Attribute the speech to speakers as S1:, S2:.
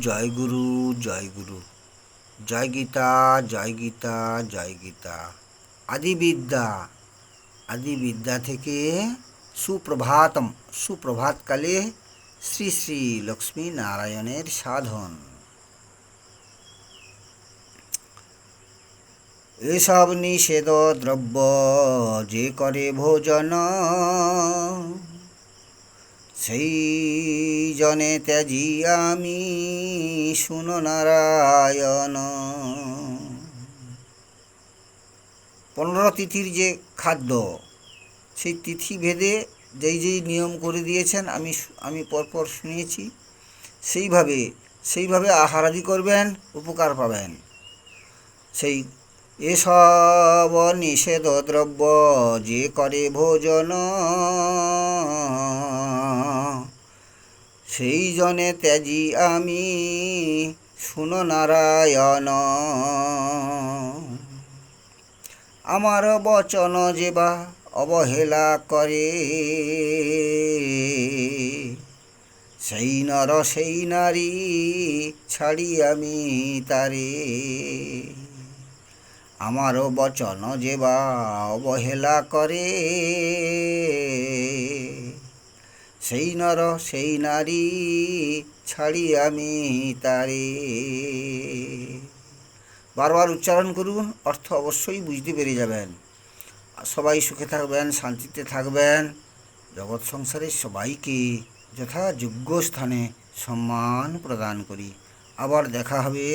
S1: জয় গুরু, জয় গুরু, জয় গীতা, জয় গীতা, জয় গীতা। আদিবিদ্যা, আদিবিদ্যা থেকে সুপ্রভাতম, সুপ্রভাতকালে শ্রী শ্রী লক্ষ্মী নারায়ণের সাধন। এসব নিষেধ দ্রব্য যে করে ভোজন, সেই জনে ত্যাজি আমি শুনো নারায়ণ। 15 তিথির যে খাদ্য, সেই তিথি ভেদে যেই যেই নিয়ম করে দিয়েছেন আমি পরপর শুনিয়েছি, সেইভাবে আহারাদি করবেন, উপকার পাবেন। সেই এসব নিষেধ দ্রব্য যে করে ভোজন, সেই জনে ত্যাজি আমি শুনো নারায়ণ। আমার বচন যে বা অবহেলা করে, সেই নর সেই নারী ছাড়ি আমি তারে। আমার বচন যে বা অবহেলা করে, সেই নর সেই নারী ছাড়ি আমি তারে। বারবার উচ্চারণ করুন, অর্থ অবশ্যই বুঝতে পেরে যাবেন। সবাই সুখে থাকবেন, শান্তিতে থাকবেন। জগৎ সংসারের সবাইকে যথাযোগ্য স্থানে সম্মান প্রদান করি। আবার দেখা হবে।